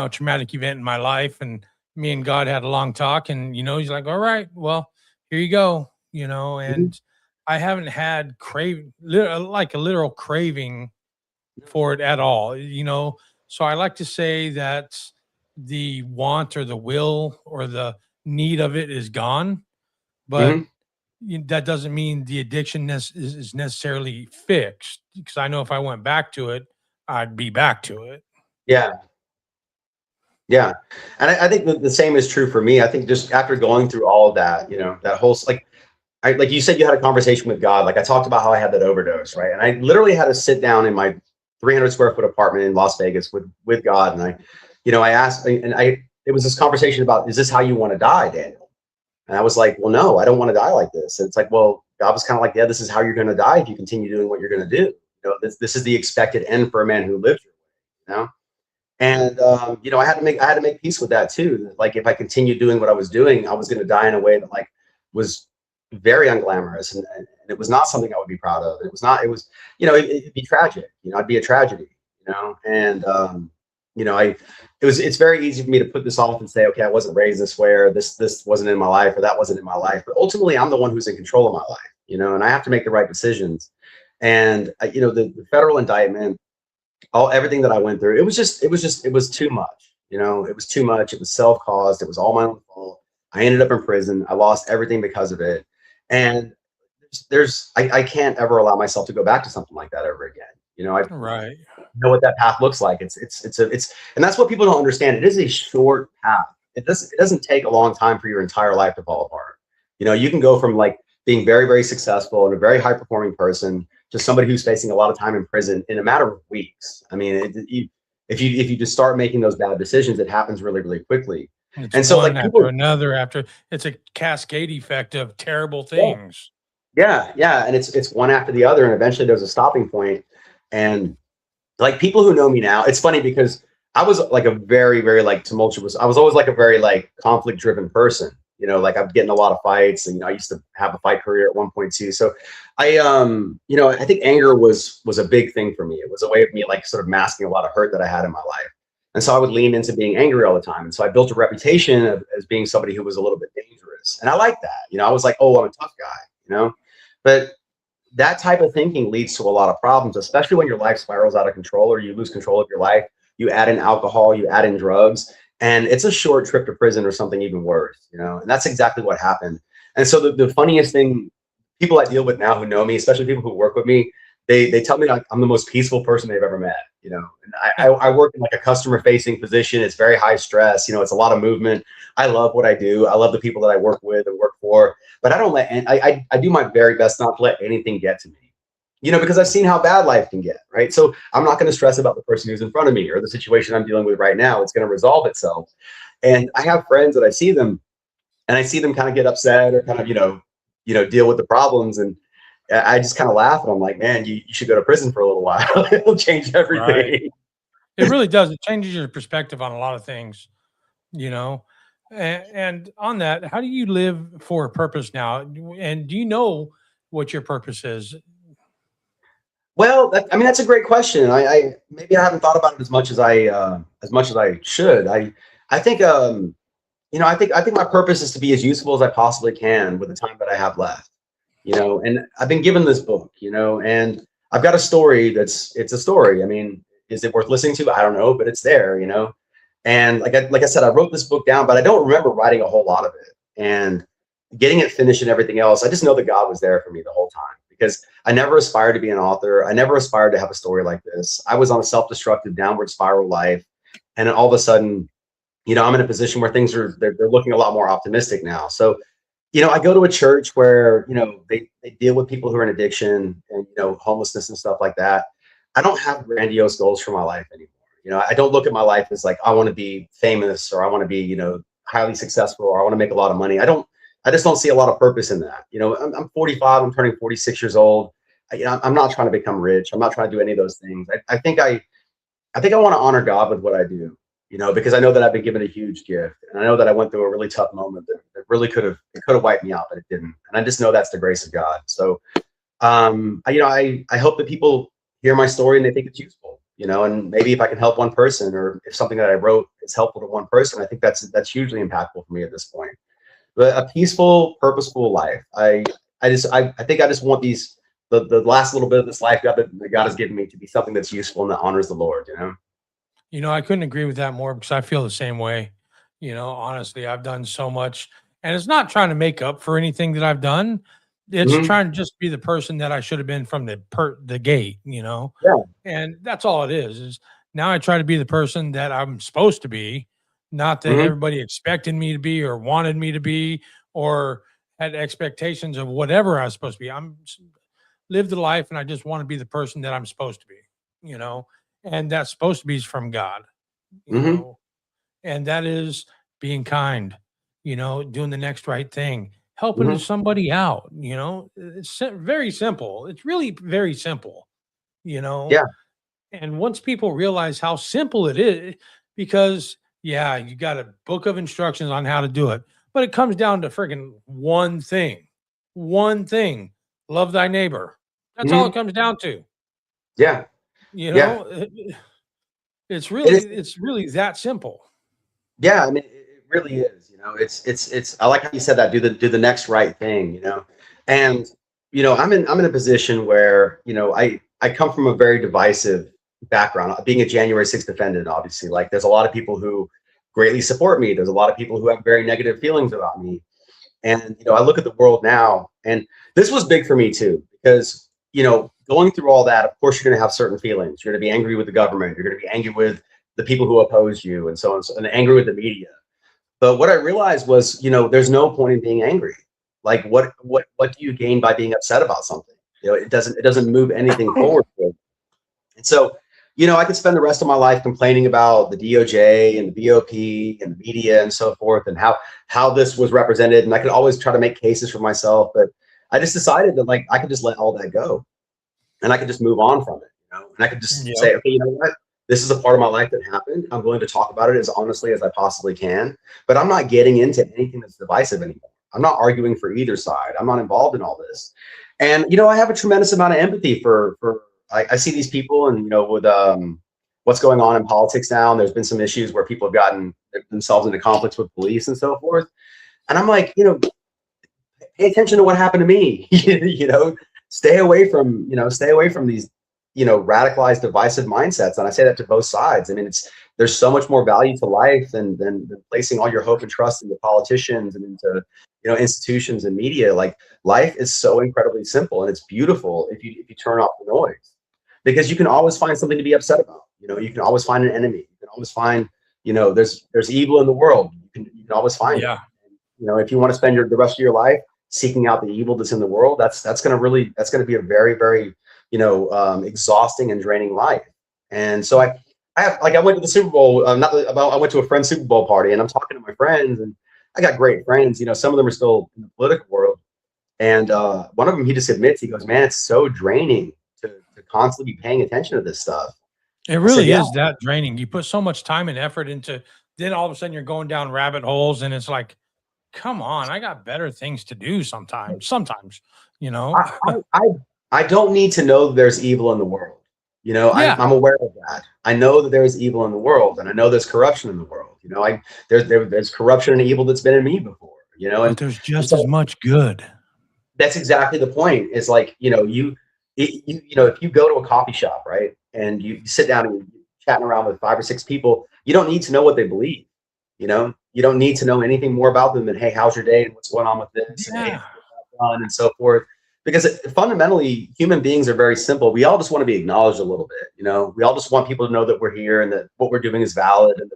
traumatic event in my life, and me and God had a long talk, and he's like, "All right, well, here you go," Mhm. and I haven't had like a literal craving for it at all. So I like to say that the want or the will or the need of it is gone, but Mhm. that doesn't mean the addiction is necessarily fixed, because I know if I went back to it, I'd be back to it. Yeah. Yeah. And I think that the same is true for me. I think just after going through all of that, that whole, like you said, you had a conversation with God. Like I talked about how I had that overdose, right? And I literally had to sit down in my 300 square foot apartment in Las Vegas with God. And I asked, and it was this conversation about, is this how you want to die, Daniel? And I was like, well, no, I don't want to die like this. And it's like, well, God was kind of like, yeah, this is how you're going to die if you continue doing what you're going to do. This is the expected end for a man who lives your way, And I had to make peace with that too. Like if I continued doing what I was doing, I was going to die in a way that like was very unglamorous, and it was not something I would be proud of. It was not. It was, it'd be tragic. I'd be a tragedy. And I it's very easy for me to put this off and say, okay, I wasn't raised this way, or this wasn't in my life, or that wasn't in my life. But ultimately, I'm the one who's in control of my life. And I have to make the right decisions. And the federal indictment, everything that I went through, it was too much. It was too much. It was self-caused. It was all my own fault. I ended up in prison. I lost everything because of it. And I can't ever allow myself to go back to something like that ever again. I Right. know what that path looks like. And that's what people don't understand. It is a short path. It doesn't take a long time for your entire life to fall apart. You can go from like being very, very successful and a very high performing person to somebody who's facing a lot of time in prison in a matter of weeks. I mean, if you just start making those bad decisions, it happens really, really quickly. It's And so one like after people, another after. It's a cascade effect of terrible yeah, things. yeah, yeah, and it's one after the other, and eventually there's a stopping point. And like people who know me now, it's funny because I was like a very, very like tumultuous. I was always like a very like conflict driven person. Like I'm getting a lot of fights, and I used to have a fight career at one point too. So I think anger was a big thing for me. It was a way of me like sort of masking a lot of hurt that I had in my life. And so I would lean into being angry all the time. And so I built a reputation as being somebody who was a little bit dangerous. And I like that. I was like, oh, I'm a tough guy, but that type of thinking leads to a lot of problems, especially when your life spirals out of control or you lose control of your life. You add in alcohol, you add in drugs, and it's a short trip to prison or something even worse, and that's exactly what happened. And so the funniest thing, people I deal with now who know me, especially people who work with me, they tell me like I'm the most peaceful person they've ever met, and I work in like a customer facing position. It's very high stress, it's a lot of movement. I love what I do. I love the people that I work with and work for, but I don't let, I do my very best not to let anything get to me, because I've seen how bad life can get, right? So I'm not going to stress about the person who's in front of me or the situation I'm dealing with right now. It's going to resolve itself. And I have friends that I see them and I see them kind of get upset or kind of, deal with the problems. And I just kind of laugh and I'm like, man, you should go to prison for a little while. It'll change Right. everything. It really does. It changes your perspective on a lot of things, you know. And on that, how do you live for a purpose now? And do you know what your purpose is? Well, I mean, that's a great question. I maybe I haven't thought about it as much as I should. I think, I think my purpose is to be as useful as I possibly can with the time that I have left, and I've been given this book, and I've got a story it's a story. I mean, is it worth listening to? I don't know, but it's there. And like I said, I wrote this book down, but I don't remember writing a whole lot of it and getting it finished and everything else. I just know that God was there for me the whole time because I never aspired to be an author. I never aspired to have a story like this. I was on a self-destructive downward spiral life. And then all of a sudden, I'm in a position where things they're looking a lot more optimistic now. So, I go to a church where, they deal with people who are in addiction and, homelessness and stuff like that. I don't have grandiose goals for my life anymore. I don't look at my life as like, I want to be famous or I want to be, highly successful or I want to make a lot of money. I just don't see a lot of purpose in that. I'm 45, I'm turning 46 years old. I'm not trying to become rich. I'm not trying to do any of those things. I think I want to honor God with what I do. Because I know that I've been given a huge gift, and I know that I went through a really tough moment that really could have wiped me out, but it didn't. And I just know that's the grace of God. So, I hope that people hear my story and they think it's useful, and maybe if I can help one person, or if something that I wrote is helpful to one person, I think that's hugely impactful for me at this point. But a peaceful, purposeful life. I think I just want the last little bit of this life that God has given me to be something that's useful and that honors the Lord. I couldn't agree with that more because I feel the same way. Honestly, I've done so much, and it's not trying to make up for anything that I've done. It's Mhm. trying to just be the person that I should have been from the gate, Yeah. and that's all it is. Is now I try to be the person that I'm supposed to be, not that Mhm. everybody expected me to be or wanted me to be or had expectations of whatever I was supposed to be. Live the life, and I just want to be the person that I'm supposed to be, you know, and that's supposed to be from God, you Mhm. know, and that is being kind, doing the next right thing, helping Mhm. somebody out, it's very simple. It's really very simple, you know, Yeah. and once people realize how simple it is, because yeah, you got a book of instructions on how to do it, but it comes down to freaking one thing, love thy neighbor. That's all it Mhm. comes down to, Yeah. you Yeah. know. It's It really is. it's really that simple. Yeah. I mean, it really is. It's. I like how you said that. Do the next right thing. And I'm in a position where I come from a very divisive background. Being a January 6th defendant, obviously, like there's a lot of people who greatly support me. There's a lot of people who have very negative feelings about me. And I look at the world now, and this was big for me too, because going through all that, of course, you're going to have certain feelings. You're going to be angry with the government. You're going to be angry with the people who oppose you, and so on, and angry with the media. But what I realized was, there's no point in being angry. Like, what do you gain by being upset about something? It doesn't move anything forward. And so, I could spend the rest of my life complaining about the DOJ and the BOP and the media and so forth, and how this was represented. And I could always try to make cases for myself, but I just decided that like I could just let all that go, and I could just move on from it. And I could just Yep. say, okay, you know what? This is a part of my life that happened. I'm willing to talk about it as honestly as I possibly can, but I'm not getting into anything that's divisive anymore. I'm not arguing for either side. I'm not involved in all this. And I have a tremendous amount of empathy for I see these people, and with what's going on in politics now, and there's been some issues where people have gotten themselves into conflicts with police and so forth. And I'm like, pay attention to what happened to me. Stay away from these radicalized divisive mindsets. And I say that to both sides. I mean, there's so much more value to life than placing all your hope and trust into politicians and into institutions and media. Like, life is so incredibly simple, and it's beautiful if you turn off the noise, because you can always find something to be upset about. You can always find an enemy. You can always find, there's evil in the world. You can always find it. Yeah. If you want to spend the rest of your life seeking out the evil that's in the world, that's going to be a very, very, exhausting and draining life. And so I went to the Super Bowl, I went to a friend's Super Bowl party, and I'm talking to my friends, and I got great friends. Some of them are still in the political world. And one of them, he just admits, he goes, man, it's so draining to constantly be paying attention to this stuff. It I said, really yeah. is that draining. You put so much time and effort into, then all of a sudden you're going down rabbit holes, and it's like, come on, I got better things to do sometimes, you know? I, I, I I don't need to know that there's evil in the world. I'm, Yeah. I'm aware of that. I know that there is evil in the world, and I know there's corruption in the world. You know, there's corruption and evil that's been in me before. You know, But there's and just as so much good. that's exactly the point. Is like, you know, you know, if you go to a coffee shop, right, and you sit down and you're chatting around with 5 or 6 people, you don't need to know what they believe. You know, you don't need to know anything more about them than, hey, how's your day and what's going on with this, and hey, Yeah. done and so forth. Because fundamentally, human beings are very simple. We all just want to be acknowledged a little bit. You know, we all just want people to know that we're here and that what we're doing is valid, and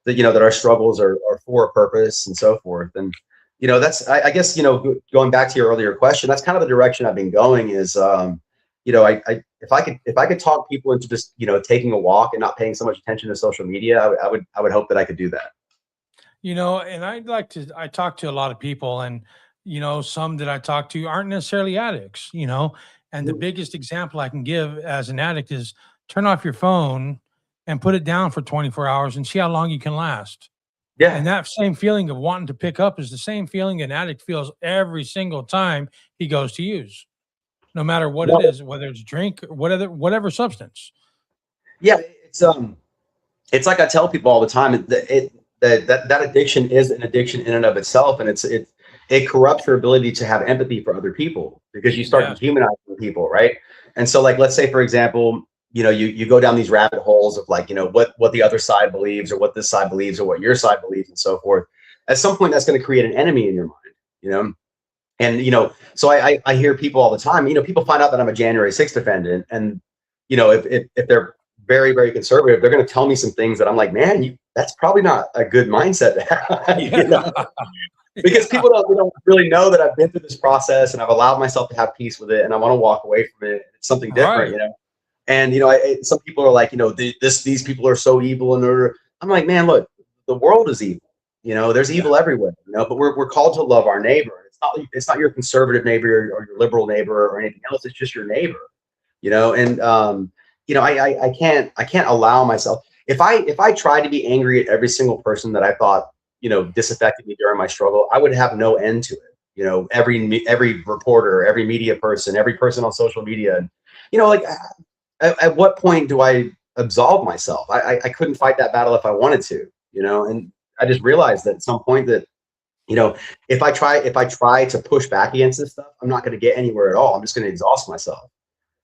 that you know, that our struggles are for a purpose and so forth. And you know, that's I guess, you know, going back to your earlier question, that's kind of the direction I've been going. Is you know, if I could talk people into just, you know, taking a walk and not paying so much attention to social media, I would hope that I could do that. You know, and I talk to a lot of people, and, you know, some that I talk to aren't necessarily addicts, you know, and the Mhm. biggest example I can give as an addict is turn off your phone and put it down for 24 hours and see how long you can last. Yeah. And that same feeling of wanting to pick up is the same feeling an addict feels every single time he goes to use, no matter what it No. is, whether it's drink or whatever substance. Yeah. It's like I tell people all the time. That addiction is an addiction in and of itself, and it corrupts your ability to have empathy for other people because you start Yes. dehumanizing people, right? And so, like, let's say, for example, you know, you go down these rabbit holes of, like, you know, what the other side believes, or what this side believes, or what your side believes, and so forth. At some point, that's going to create an enemy in your mind, you know. And you know, so I hear people all the time. You know, people find out that I'm a January 6th defendant, and you know, if they're very, very conservative, they're going to tell me some things that I'm like, man, that's probably not a good mindset to have. You know, Yeah. because Yeah. people don't really know that I've been through this process and I've allowed myself to have peace with it, and I want to walk away from it. It's something different, Right. you know. And you know, some people are like, you know, these people are so evil, and I'm like, man, look, the world is evil. You know, there's Yeah. evil everywhere. You know, but we're called to love our neighbor. It's not your conservative neighbor, or your liberal neighbor, or anything else. It's just your neighbor. You know, and you know, I can't allow myself, if I tried to be angry at every single person that I thought, you know, disaffected me during my struggle, I would have no end to it. You know, every reporter, every media person, every person on social media, and you know, like, at what point do I absolve myself? I couldn't fight that battle if I wanted to, you know. And I just realized that at some point that, you know, if I try to push back against this stuff, I'm not going to get anywhere at all. I'm just going to exhaust myself.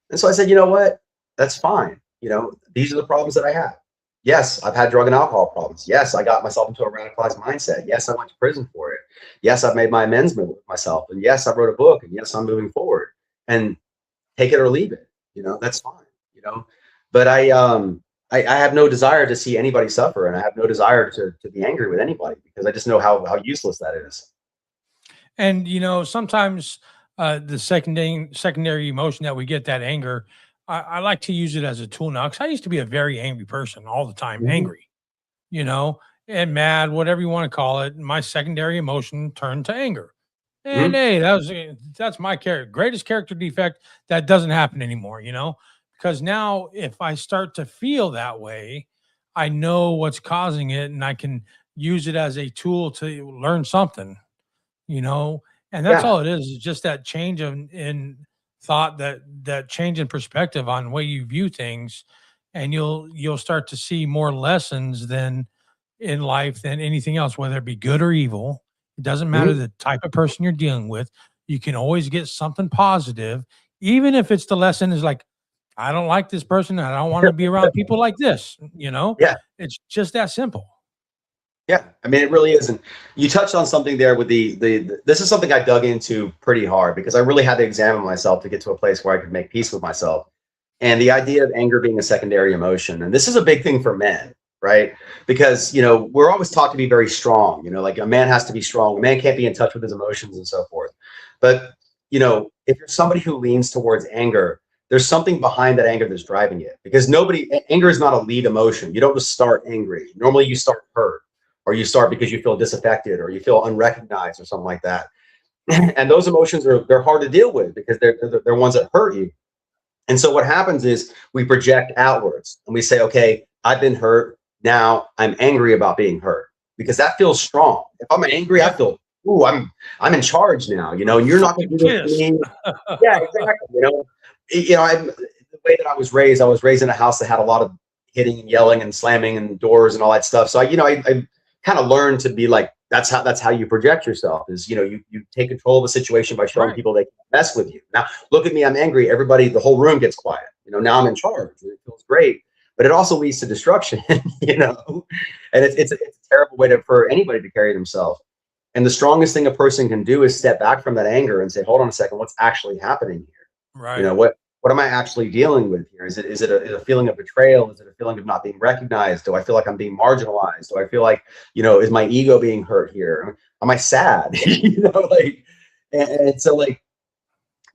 And so I said, you know what? That's fine. You know, these are the problems that I have. Yes, I've had drug and alcohol problems. Yes, I got myself into a radicalized mindset. Yes, I went to prison for it. Yes, I've made my amends with myself. And yes, I wrote a book. And yes, I'm moving forward. And take it or leave it. You know, that's fine. You know, but I have no desire to see anybody suffer, and I have no desire to be angry with anybody, because I just know how useless that is. And you know, sometimes the secondary emotion that we get, that anger, I like to use it as a tool now, because I used to be a very angry person all the time, Mhm. angry, you know, and mad, whatever you want to call it. My secondary emotion turned to anger. And Mhm. hey, that's my greatest character defect. That doesn't happen anymore, you know, because now if I start to feel that way, I know what's causing it, and I can use it as a tool to learn something, you know. And that's Yeah. all it is just that change in thought, that change in perspective on the way you view things, and you'll start to see more lessons than in life than anything else, whether it be good or evil. It doesn't matter Mhm. the type of person you're dealing with. You can always get something positive, even if it's the lesson is like, I don't like this person, and I don't want to be around people like this, you know. Yeah. It's just that simple. Yeah, I mean, it really is. And you touched on something there with this is something I dug into pretty hard, because I really had to examine myself to get to a place where I could make peace with myself. And the idea of anger being a secondary emotion. And this is a big thing for men, right? Because, you know, we're always taught to be very strong, you know, like a man has to be strong. A man can't be in touch with his emotions and so forth. But, you know, if you're somebody who leans towards anger, there's something behind that anger that's driving it, because anger is not a lead emotion. You don't just start angry. Normally you start hurt, or you start because you feel disaffected, or you feel unrecognized, or something like that. And those emotions they're hard to deal with, because they're ones that hurt you. And so what happens is we project outwards and we say, okay, I've been hurt. Now I'm angry about being hurt, because that feels strong. If I'm angry, I Yeah. feel, ooh, I'm in charge now, you know, I'm and you're not going fucking to do this to pissed. me. Yeah, exactly. You know, the way that I was raised in a house that had a lot of hitting and yelling and slamming and doors and all that stuff. So I kind of learned to be like, that's how you project yourself is, you take control of a situation by showing people they can mess with you. Now, look at me, I'm angry. Everybody, the whole room gets quiet. Now I'm in charge. It feels great, but it also leads to destruction, and it's a terrible way for anybody to carry themselves. And the strongest thing a person can do is step back from that anger and say, hold on a second, what's actually happening here? Right. What am I actually dealing with here? Is it a feeling of betrayal? Is it a feeling of not being recognized? Do I feel like I'm being marginalized? Do I feel like, is my ego being hurt here? Am I sad? And so like,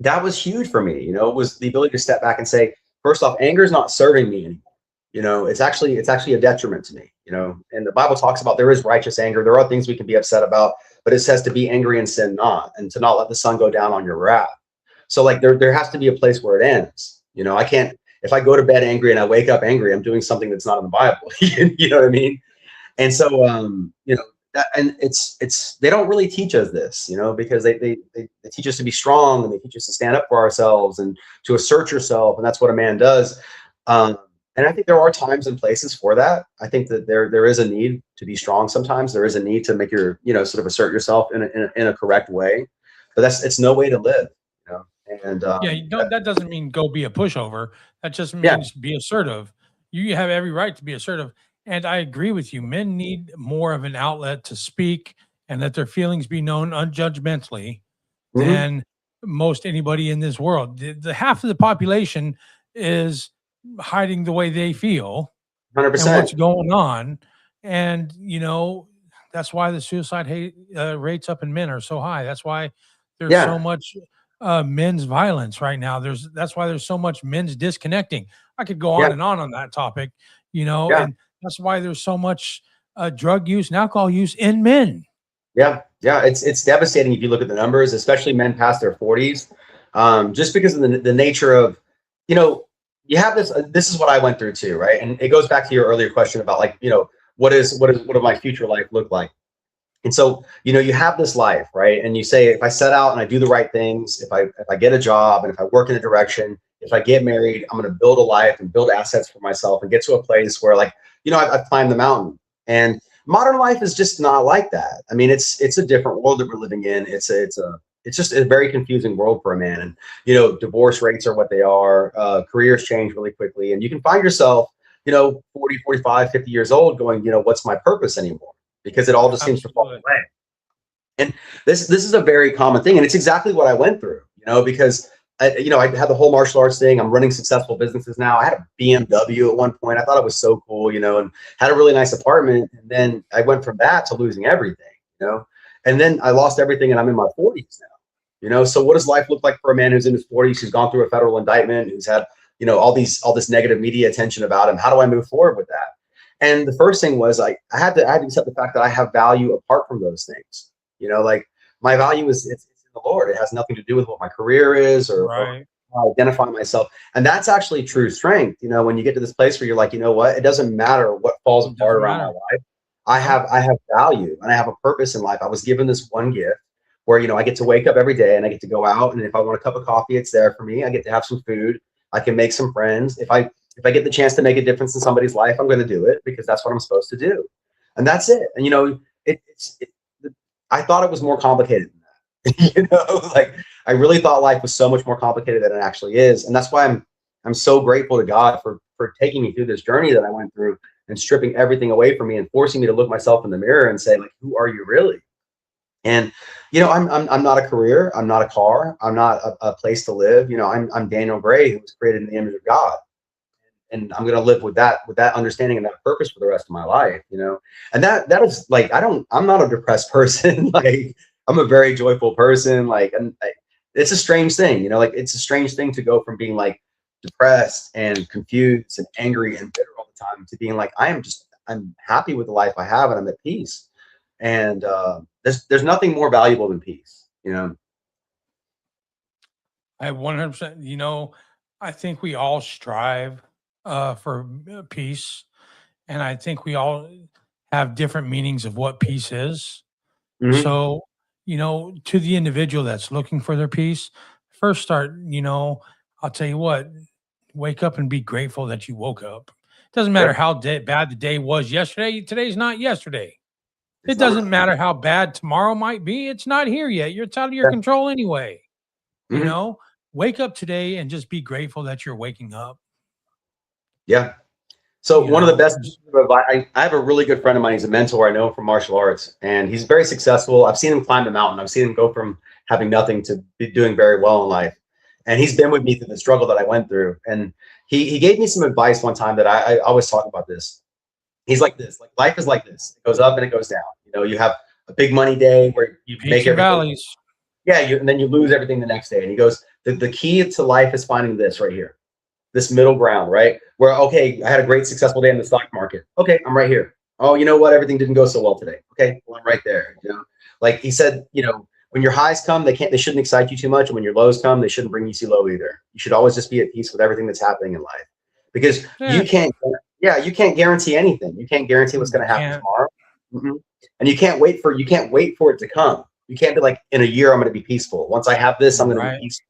that was huge for me, it was the ability to step back and say, first off, anger is not serving me anymore. It's actually a detriment to me, and the Bible talks about there is righteous anger. There are things we can be upset about, but it says to be angry and sin not, and to not let the sun go down on your wrath. So like there has to be a place where it ends. I can't, if I go to bed angry and I wake up angry, I'm doing something that's not in the Bible. You know what I mean? And so and it's they don't really teach us this, because they teach us to be strong, and they teach us to stand up for ourselves and to assert yourself, and that's what a man does. And I think there are times and places for that. I think that there is a need to be strong. Sometimes there is a need to make your, sort of assert yourself in a correct way, but it's no way to live. And that doesn't mean go be a pushover. That just means be assertive. You have every right to be assertive. And I agree with you. Men need more of an outlet to speak and let their feelings be known unjudgmentally than most anybody in this world. The half of the population is hiding the way they feel 100%. and what's going on. And, that's why the suicide rates up in men are so high. That's why there's so much men's violence right now. That's why there's so much men's disconnecting. I could go on and on that topic, and that's why there's so much drug use and alcohol use in men. Yeah. It's devastating if you look at the numbers, especially men past their 40s, just because of the nature of, you have this. This is what I went through too, right? And it goes back to your earlier question about like, what does my future life look like? And so, you have this life, right? And you say, if I set out and I do the right things, if I get a job and if I work in a direction, if I get married, I'm going to build a life and build assets for myself and get to a place where like, I've climbed the mountain. And modern life is just not like that. I mean, it's a different world that we're living in. It's just a very confusing world for a man. And, divorce rates are what they are. Careers change really quickly. And you can find yourself, 40, 45, 50 years old going, what's my purpose anymore? Because it all just seems to fall away. And this is a very common thing. And it's exactly what I went through, because I had the whole martial arts thing. I'm running successful businesses now. I had a BMW at one point. I thought it was so cool, and had a really nice apartment. And then I went from that to losing everything, and then I lost everything and I'm in my 40s now, so what does life look like for a man who's in his 40s, who's gone through a federal indictment, who's had, all this negative media attention about him? How do I move forward with that? And the first thing was I had to accept the fact that I have value apart from those things. Like my value is it's in the Lord. It has nothing to do with what my career is or how I identify myself. And that's actually true strength. When you get to this place where you're like, what? It doesn't matter what falls apart around my life. I have value and I have a purpose in life. I was given this one gift where, I get to wake up every day and I get to go out. And if I want a cup of coffee, it's there for me. I get to have some food. I can make some friends. If I get the chance to make a difference in somebody's life, I'm going to do it because that's what I'm supposed to do. And that's it. And, I thought it was more complicated than that. Like I really thought life was so much more complicated than it actually is. And that's why I'm so grateful to God for taking me through this journey that I went through and stripping everything away from me and forcing me to look myself in the mirror and say, like, who are you really? And, I'm not a career. I'm not a car. I'm not a place to live. I'm Daniel Gray, who was created in the image of God. And I'm going to live with that understanding and that purpose for the rest of my life, and that is like, I'm not a depressed person. Like I'm a very joyful person. Like, and it's a strange thing, like it's a strange thing to go from being like depressed and confused and angry and bitter all the time to being like, I'm happy with the life I have and I'm at peace. And there's nothing more valuable than peace, I 100%, I think we all strive for peace. And I think we all have different meanings of what peace is. So, to the individual that's looking for their peace, first start, I'll tell you what, wake up and be grateful that you woke up. Doesn't matter how bad the day was yesterday. Today's not yesterday. It doesn't matter how bad tomorrow might be. It's not here yet. It's out of your control anyway. You know, wake up today and just be grateful that you're waking up. Yeah. So one of the best, I have a really good friend of mine. He's a mentor I know from martial arts, and he's very successful. I've seen him climb the mountain. I've seen him go from having nothing to be doing very well in life. And he's been with me through the struggle that I went through. And he gave me some advice one time that I always talk about this. He's like this, like life is like this. It goes up and it goes down. You know, you have a big money day where you make everything. Valleys. Yeah, and then you lose everything the next day. And he goes, the key to life is finding this right here. This middle ground, right? Where, okay, I had a great successful day in the stock market. Okay, I'm right here. Oh, you know what? Everything didn't go so well today. Okay, well, I'm right there. You know, like he said, you know, when your highs come, they shouldn't excite you too much. And when your lows come, they shouldn't bring you too low either. You should always just be at peace with everything that's happening in life, because you can't guarantee anything. You can't guarantee what's going to happen tomorrow. And you can't wait for it to come. You can't be like, in a year, I'm going to be peaceful. Once I have this, I'm going to be peaceful.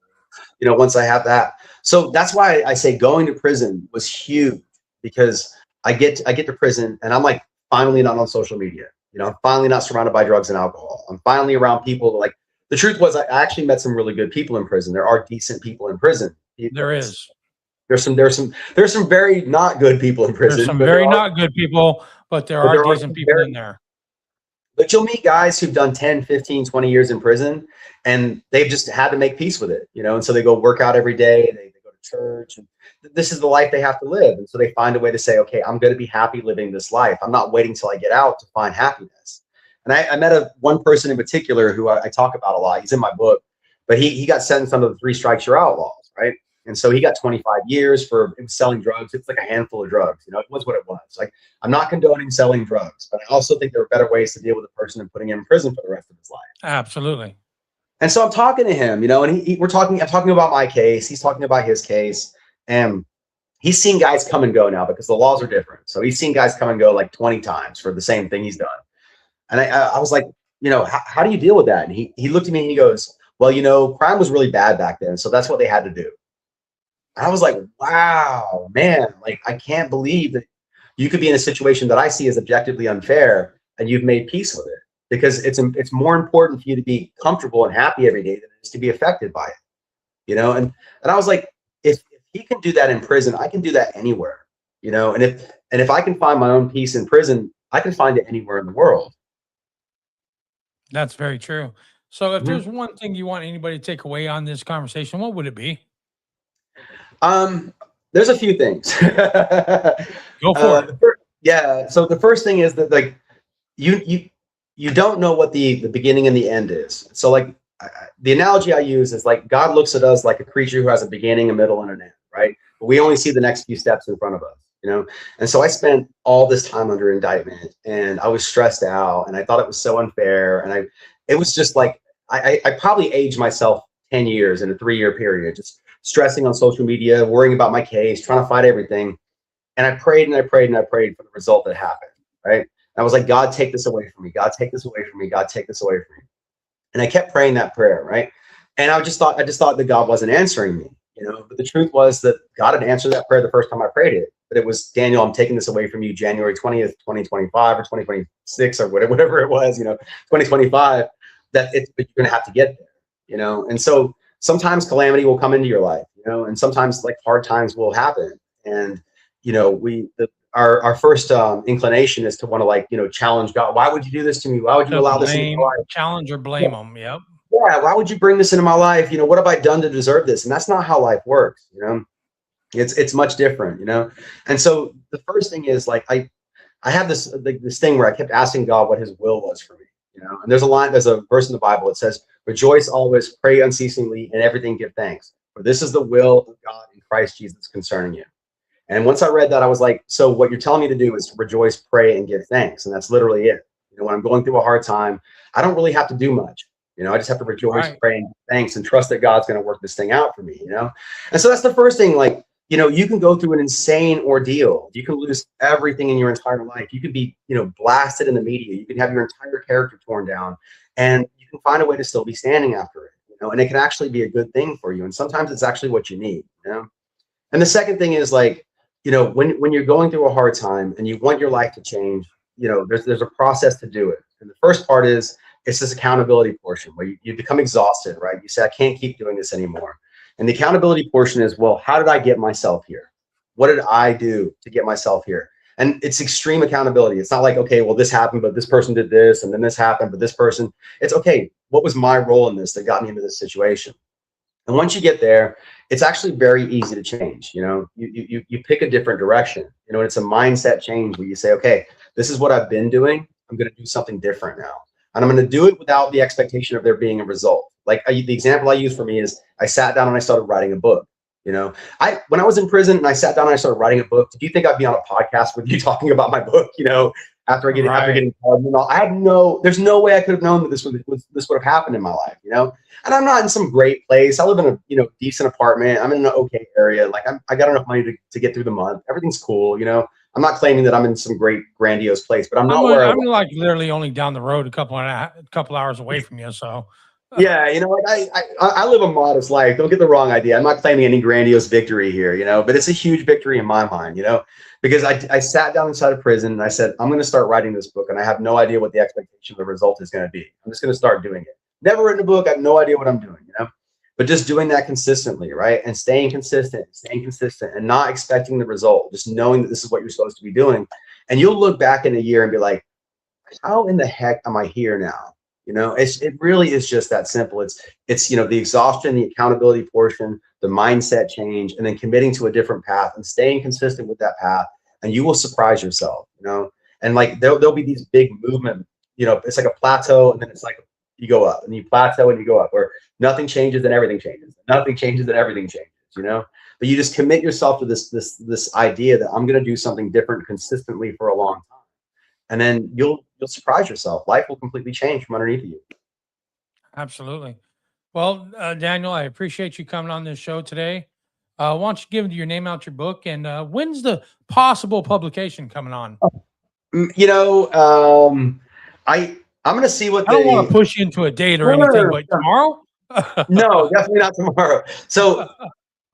You know, once I have that. So that's why I say going to prison was huge, because I get to prison and I'm like finally not on social media. You know, I'm finally not surrounded by drugs and alcohol. I'm finally around people that, like, the truth was I actually met some really good people in prison. There are decent people in prison. There's some very not good people in prison. There's some very not good people, but there are decent people in there. But you'll meet guys who've done 10, 15, 20 years in prison, and they've just had to make peace with it, you know? And so they go work out every day, they go to church, and this is the life they have to live. And so they find a way to say, okay, I'm going to be happy living this life. I'm not waiting till I get out to find happiness. And I met one person in particular who I talk about a lot. He's in my book, but he got sentenced under the 3 strikes you're out laws, right? And so he got 25 years for selling drugs. It's like a handful of drugs. You know, it was what it was. Like, I'm not condoning selling drugs, but I also think there are better ways to deal with a person than putting him in prison for the rest of his life. Absolutely. And so I'm talking to him, you know, and I'm talking about my case. He's talking about his case, and he's seen guys come and go now because the laws are different. So he's seen guys come and go like 20 times for the same thing he's done. And I was like, you know, how do you deal with that? And he looked at me and he goes, well, you know, crime was really bad back then, so that's what they had to do. I was like, wow, man, like, I can't believe that you could be in a situation that I see as objectively unfair and you've made peace with it, because it's more important for you to be comfortable and happy every day than it is to be affected by it, you know? And I was like, if he can do that in prison, I can do that anywhere, you know? And if I can find my own peace in prison, I can find it anywhere in the world. That's very true. So if there's one thing you want anybody to take away on this conversation, what would it be? There's a few things. Go for it. Yeah. So the first thing is that, like, you don't know what the beginning and the end is. So, like, the analogy I use is like God looks at us like a creature who has a beginning, a middle, and an end, right? But we only see the next few steps in front of us, you know? And so I spent all this time under indictment, and I was stressed out, and I thought it was so unfair. And it was just like, I probably aged myself 10 years in a 3-year period, just stressing on social media, worrying about my case, trying to fight everything. And I prayed and I prayed and I prayed for the result that happened, right? And I was like, God, take this away from me. God, take this away from me. God, take this away from me. And I kept praying that prayer, right? And I just thought that God wasn't answering me, you know? But the truth was that God had answered that prayer the first time I prayed it. But it was, Daniel, I'm taking this away from you January 20th, 2025 or 2026 or whatever it was, you know, 2025, but you're going to have to get there, you know? And so sometimes calamity will come into your life, you know, and sometimes, like, hard times will happen. And, you know, our first inclination is to want to, like, you know, challenge God. Why would you do this to me? Why would you allow this into my life? Challenge or blame them. Yep. Yeah. Why would you bring this into my life? You know, what have I done to deserve this? And that's not how life works. You know, it's much different, you know? And so the first thing is, like, I have this thing where I kept asking God what his will was for me, you know? And there's a verse in the Bible that says, rejoice always, pray unceasingly, and everything give thanks, for this is the will of God in Christ Jesus concerning you. And once I read that, I was like, so what you're telling me to do is to rejoice, pray, and give thanks. And that's literally it. You know, when I'm going through a hard time, I don't really have to do much. You know, I just have to rejoice, pray, and give thanks, and trust that God's going to work this thing out for me, you know? And so that's the first thing. Like, you know, you can go through an insane ordeal. You can lose everything in your entire life. You can be, you know, blasted in the media. You can have your entire character torn down, and you can find a way to still be standing after it, you know, and it can actually be a good thing for you. And sometimes it's actually what you need, you know? And the second thing is, like, you know, when you're going through a hard time and you want your life to change, you know, there's a process to do it. And the first part is it's this accountability portion where you become exhausted, right? You say, I can't keep doing this anymore. And the accountability portion is, well, how did I get myself here? What did I do to get myself here? And it's extreme accountability. It's not like, okay, well, this happened, but this person did this, and then this happened, but this person. It's okay. What was my role in this that got me into this situation? And once you get there, it's actually very easy to change. You know, you pick a different direction. You know, it's a mindset change where you say, okay, this is what I've been doing. I'm going to do something different now. And I'm going to do it without the expectation of there being a result. Like the example I use for me is I sat down and I started writing a book. You know, when I was in prison and I sat down and I started writing a book, did you think I'd be on a podcast with you talking about my book? You know, after getting there's no way I could have known that this would have happened in my life. You know, and I'm not in some great place. I live in a decent apartment. I'm in an okay area. Like I got enough money to get through the month. Everything's cool. You know, I'm not claiming that I'm in some great grandiose place, but I'm like literally only down the road a couple hours away from you. So. Yeah, you know, like I live a modest life. Don't get the wrong idea. I'm not claiming any grandiose victory here, you know, but it's a huge victory in my mind, you know, because I sat down inside of prison and I said, I'm going to start writing this book, and I have no idea what the expectation of the result is going to be. I'm just going to start doing it. Never written a book. I have no idea what I'm doing, you know, but just doing that consistently, right? And staying consistent and not expecting the result, just knowing that this is what you're supposed to be doing. And you'll look back in a year and be like, how in the heck am I here now? You know, it really is just that simple. It's the exhaustion, the accountability portion, the mindset change, and then committing to a different path and staying consistent with that path, and you will surprise yourself, you know. And like there'll be these big movement, you know, it's like a plateau, and then it's like you go up, and you plateau and you go up, where nothing changes and everything changes. Nothing changes and everything changes, you know. But you just commit yourself to this idea that I'm going to do something different consistently for a long time. And then you'll surprise yourself. Life will completely change from underneath you. Absolutely. Well, Daniel, I appreciate you coming on this show today. Why don't you give your name out your book, and when's the possible publication coming on? You know, I'm going to see what I don't want to push you into a date or anything, but tomorrow? No, definitely not tomorrow. So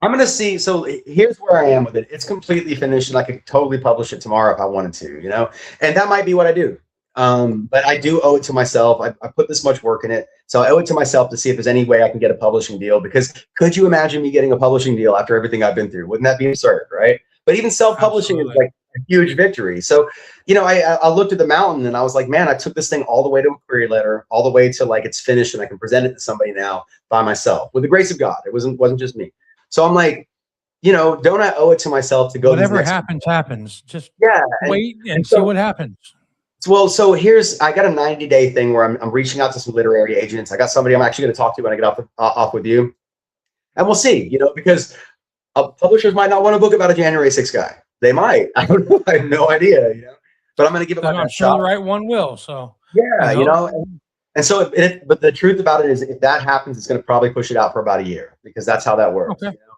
I'm going to see. So here's where I am with it. It's completely finished, and I could totally publish it tomorrow if I wanted to, you know, and that might be what I do. But I do owe it to myself. I put this much work in it. So I owe it to myself to see if there's any way I can get a publishing deal, because could you imagine me getting a publishing deal after everything I've been through? Wouldn't that be absurd, right? But even self-publishing is like a huge victory. So, you know, I looked at the mountain and I was like, man, I took this thing all the way to a query letter, all the way to like it's finished and I can present it to somebody now by myself with the grace of God. It wasn't just me. So I'm like, you know, don't I owe it to myself to go? Whatever happens. Just wait and see what happens. Well, so I got a 90-day thing where I'm reaching out to some literary agents. I got somebody I'm actually going to talk to when I get off with you, and we'll see. You know, because publishers might not want a book about a January 6th guy. They might. I don't know. I have no idea. You know, but I'm going to give it my best shot. I'm sure the right one will. So yeah, you know. And so, but the truth about it is, if that happens, it's going to probably push it out for about a year, because that's how that works. Okay. You know?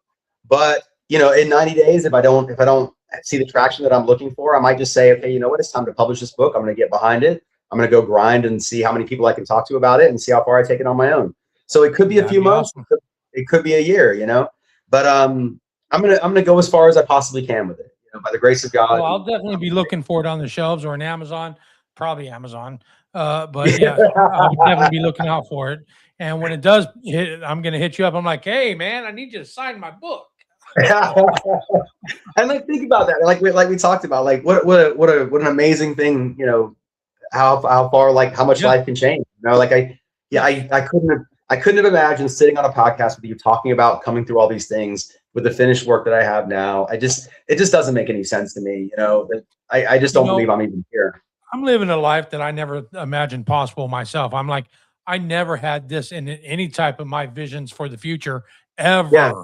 But you know, in 90 days, if I don't see the traction that I'm looking for, I might just say, okay, you know what, it's time to publish this book. I'm going to get behind it. I'm going to go grind and see how many people I can talk to about it and see how far I take it on my own. So it could be a few months. Awesome. It could be a year, you know, but I'm going to go as far as I possibly can with it, you know, by the grace of God. Well, I'll definitely be looking for it on the shelves or in Amazon, probably Amazon. But yeah, I'll definitely be looking out for it. And when it does hit, I'm going to hit you up. I'm like, hey man, I need you to sign my book. And like, think about that. Like we talked about, like what an amazing thing, you know, how far, like how much life can change. You know, like I couldn't have imagined sitting on a podcast with you talking about coming through all these things with the finished work that I have now. It just doesn't make any sense to me. You know, I just don't believe I'm even here. I'm living a life that I never imagined possible myself. I'm like, I never had this in any type of my visions for the future ever. Yeah.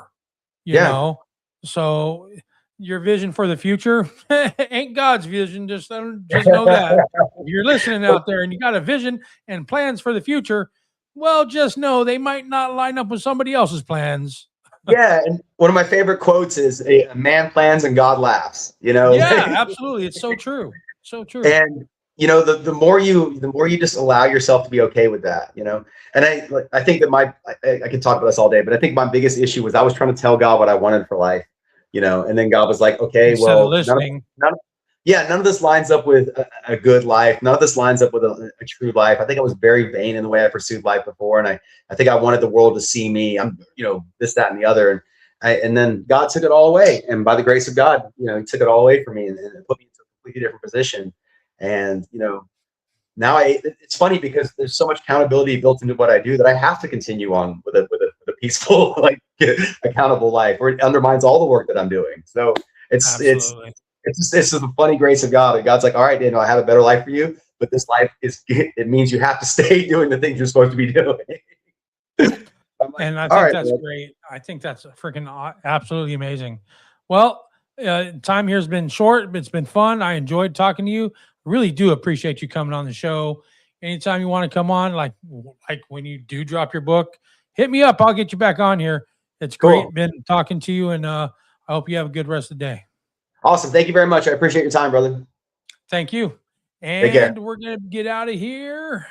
You know, so your vision for the future ain't God's vision. Just know that. If you're listening out there and you got a vision and plans for the future, well, just know they might not line up with somebody else's plans. Yeah, and one of my favorite quotes is a man plans and God laughs. You know, yeah, absolutely, it's so true, so true. And you know, the more you just allow yourself to be okay with that, you know. And I think that I could talk about this all day, but I think my biggest issue was I was trying to tell God what I wanted for life, you know, and then God was like, okay, well, Yeah, none of this lines up with a good life. None of this lines up with a true life. I think I was very vain in the way I pursued life before, and I think I wanted the world to see me. I'm, this, that, and the other, and then God took it all away. And by the grace of God, He took it all away from me and put me into a completely different position. And now it's funny because there's so much accountability built into what I do that I have to continue on with a peaceful, like accountable life, or it undermines all the work that I'm doing. So Absolutely. it's just a funny grace of God. And God's like, all right, Daniel, I have a better life for you, but this life it means you have to stay doing the things you're supposed to be doing. I'm like, And I all think right, that's man. great. I think that's freaking absolutely amazing. Well, time here has been short, but it's been fun. I enjoyed talking to you. Really do appreciate you coming on the show. Anytime you want to come on, like when you do drop your book, hit me up. I'll get you back on here. It's Cool. great been talking to you, and I hope you have a good rest of the day. Awesome. Thank you very much. I appreciate your time, brother. Thank you. Take care. And we're gonna get out of here.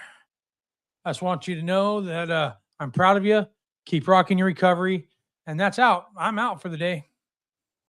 I just want you to know that I'm proud of you. Keep rocking your recovery. And that's out. I'm out for the day.